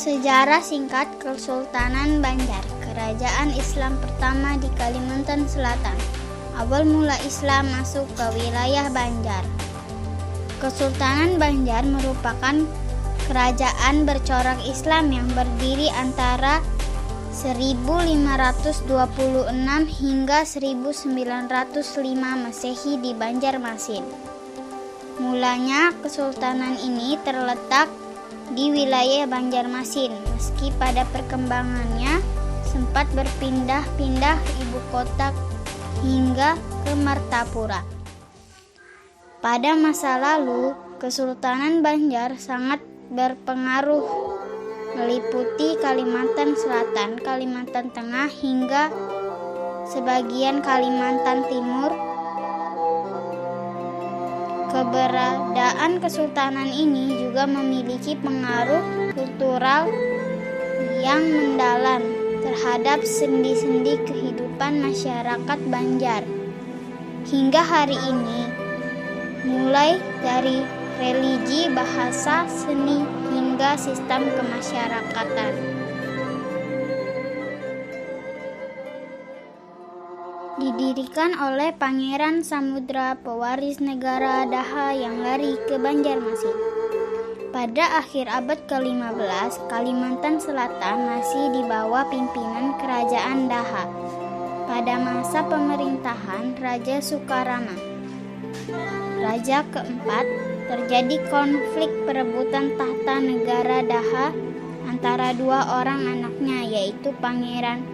Sejarah singkat Kesultanan Banjar, kerajaan Islam pertama di Kalimantan Selatan. Awal mula Islam masuk ke wilayah Banjar. Kesultanan Banjar merupakan kerajaan bercorak Islam yang berdiri antara 1526 hingga 1905 Masehi di Banjarmasin. Mulanya kesultanan ini terletak di wilayah Banjarmasin, meski pada perkembangannya sempat berpindah-pindah ibu kota hingga ke Martapura. Pada masa lalu, Kesultanan Banjar sangat berpengaruh, meliputi Kalimantan Selatan, Kalimantan Tengah, hingga sebagian Kalimantan Timur. Keberadaan kesultanan ini juga memiliki pengaruh kultural yang mendalam terhadap sendi-sendi kehidupan masyarakat Banjar. Hingga hari ini, mulai dari religi, bahasa, seni, hingga sistem kemasyarakatan. Didirikan oleh Pangeran Samudra, pewaris negara Daha yang lari ke Banjarmasin. Pada akhir abad ke-15, Kalimantan Selatan masih di bawah pimpinan Kerajaan Daha. Pada masa pemerintahan Raja Sukarama, Raja keempat, terjadi konflik perebutan tahta negara Daha antara dua orang anaknya, yaitu Pangeran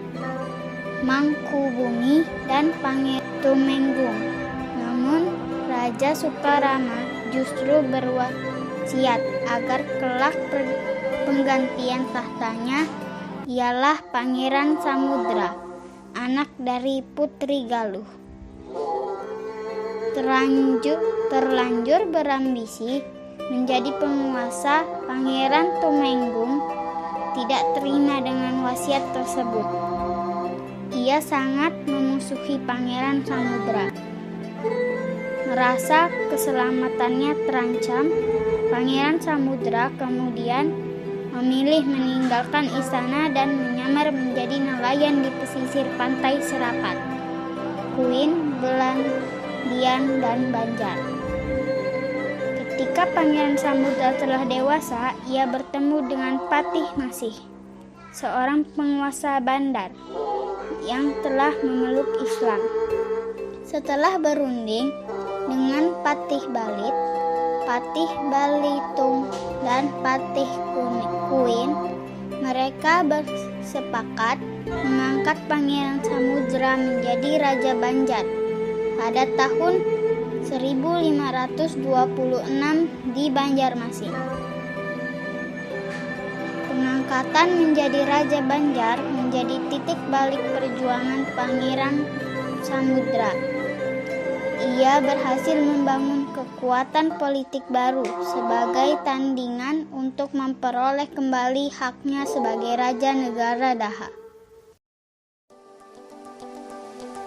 Mangkubumi dan Pangeran Tumenggung. Namun Raja Sukarama justru berwasiat agar kelak penggantian tahtanya ialah Pangeran Samudra, anak dari Putri Galuh. Terlanjur berambisi menjadi penguasa, Pangeran Tumenggung tidak terima dengan wasiat tersebut. Ia sangat memusuhi Pangeran Samudra. Merasa keselamatannya terancam, Pangeran Samudra kemudian memilih meninggalkan istana dan menyamar menjadi nelayan di pesisir pantai Serapat, Kuin, Belandian, dan Banjar. Ketika Pangeran Samudra telah dewasa, ia bertemu dengan Patih Masih, seorang penguasa Bandar yang telah memeluk Islam. Setelah berunding dengan Patih Balit, Patih Balitung, dan Patih Kuin, mereka bersepakat mengangkat Pangeran Samudra menjadi Raja Banjar pada tahun 1526 di Banjarmasin. Pengangkatan menjadi Raja Banjar menjadi titik balik perjuangan Pangeran Samudra. Ia berhasil membangun kekuatan politik baru sebagai tandingan untuk memperoleh kembali haknya sebagai Raja Negara Daha.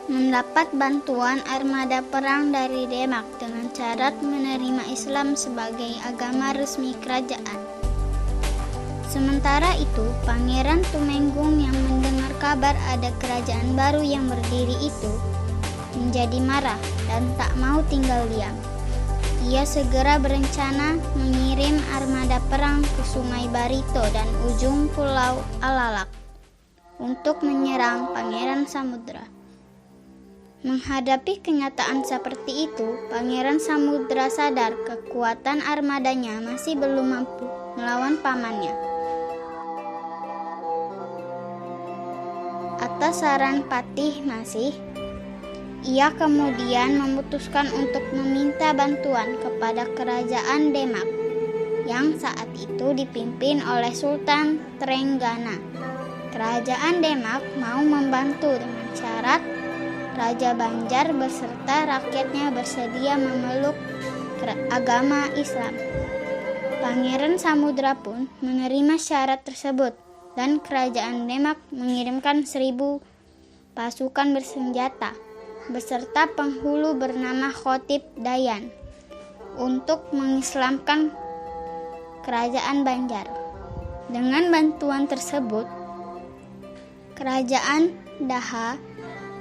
Mendapat bantuan armada perang dari Demak dengan syarat menerima Islam sebagai agama resmi kerajaan. Sementara itu, Pangeran Tumenggung yang mendengar kabar ada kerajaan baru yang berdiri itu menjadi marah dan tak mau tinggal diam. Ia segera berencana mengirim armada perang ke Sungai Barito dan ujung Pulau Alalak untuk menyerang Pangeran Samudra. Menghadapi kenyataan seperti itu, Pangeran Samudra sadar kekuatan armadanya masih belum mampu melawan pamannya. Atas saran Patih Masih, ia kemudian memutuskan untuk meminta bantuan kepada Kerajaan Demak yang saat itu dipimpin oleh Sultan Trenggana. Kerajaan Demak mau membantu dengan syarat Raja Banjar beserta rakyatnya bersedia memeluk agama Islam. Pangeran Samudra pun menerima syarat tersebut dan Kerajaan Demak mengirimkan 1000 pasukan bersenjata beserta penghulu bernama Khotib Dayan untuk mengislamkan Kerajaan Banjar. Dengan bantuan tersebut, kerajaan Daha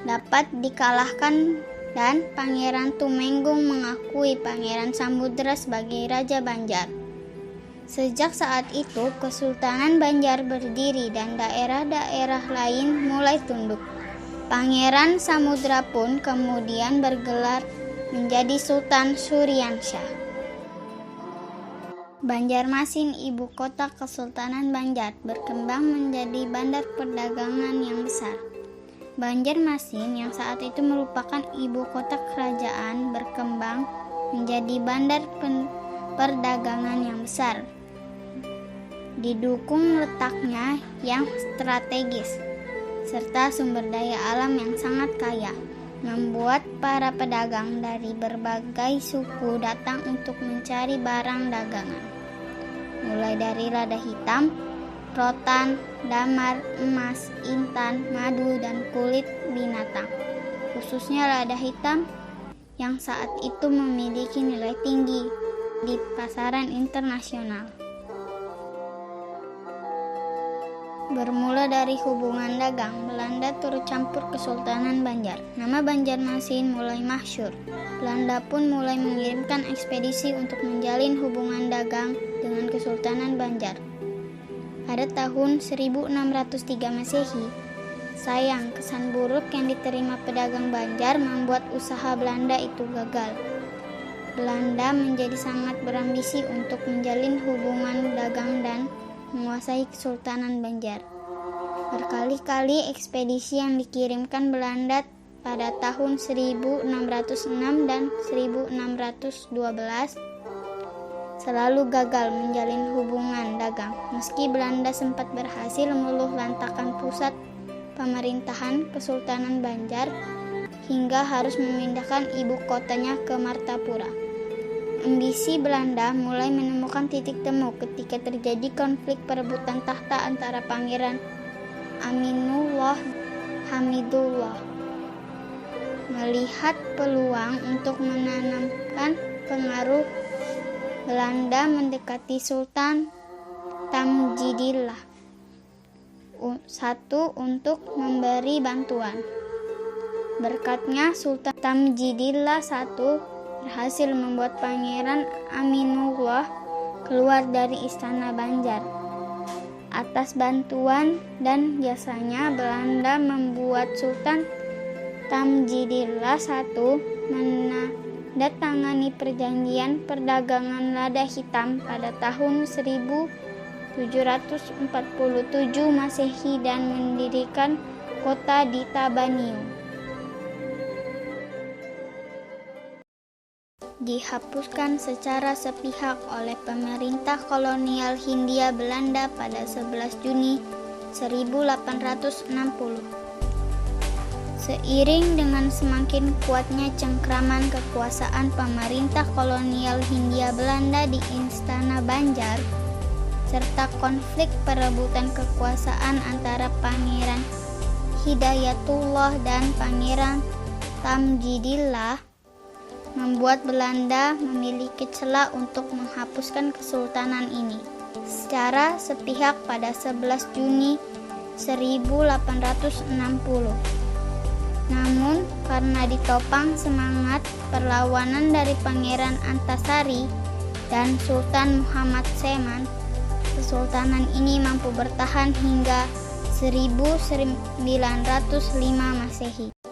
dapat dikalahkan dan Pangeran Tumenggung mengakui Pangeran Samudra sebagai Raja Banjar. Sejak saat itu, Kesultanan Banjar berdiri dan daerah-daerah lain mulai tunduk. Pangeran Samudra pun kemudian bergelar menjadi Sultan Suryansyah. Banjarmasin, ibu kota Kesultanan Banjar, berkembang menjadi bandar perdagangan yang besar. Banjarmasin yang saat itu merupakan ibu kota kerajaan berkembang menjadi bandar perdagangan yang besar. Didukung letaknya yang strategis serta sumber daya alam yang sangat kaya, membuat para pedagang dari berbagai suku datang untuk mencari barang dagangan. Mulai dari lada hitam, rotan, damar, emas, intan, madu, dan kulit binatang. Khususnya lada hitam yang saat itu memiliki nilai tinggi di pasaran internasional. Bermula dari hubungan dagang, Belanda turut campur Kesultanan Banjar. Nama Banjarmasin mulai masyhur. Belanda pun mulai mengirimkan ekspedisi untuk menjalin hubungan dagang dengan Kesultanan Banjar. Pada tahun 1603 Masehi, sayang kesan buruk yang diterima pedagang Banjar membuat usaha Belanda itu gagal. Belanda menjadi sangat berambisi untuk menjalin hubungan dagang dan menguasai Kesultanan Banjar. Berkali-kali ekspedisi yang dikirimkan Belanda pada tahun 1606 dan 1612 selalu gagal menjalin hubungan dagang. Meski Belanda sempat berhasil meluluh lantakkan pusat pemerintahan Kesultanan Banjar hingga harus memindahkan ibu kotanya ke Martapura. Ambisi Belanda mulai menemukan titik temu ketika terjadi konflik perebutan tahta antara Pangeran Aminullah Hamidullah. Melihat peluang untuk menanamkan pengaruh, Belanda mendekati Sultan Tamjidillah I untuk memberi bantuan. Berkatnya Sultan Tamjidillah I berhasil membuat Pangeran Aminullah keluar dari istana Banjar. Atas bantuan dan jasanya, Belanda membuat Sultan Tamjidillah I menandatangani perjanjian perdagangan lada hitam pada tahun 1747 Masehi dan mendirikan kota di Tabanium. Dihapuskan secara sepihak oleh pemerintah kolonial Hindia Belanda pada 11 Juni 1860. Seiring dengan semakin kuatnya cengkraman kekuasaan pemerintah kolonial Hindia Belanda di Istana Banjar, serta konflik perebutan kekuasaan antara Pangeran Hidayatullah dan Pangeran Tamjidillah, membuat Belanda memiliki celah untuk menghapuskan kesultanan ini secara sepihak pada 11 Juni 1860. Namun, karena ditopang semangat perlawanan dari Pangeran Antasari dan Sultan Muhammad Seman, kesultanan ini mampu bertahan hingga 1905 Masehi.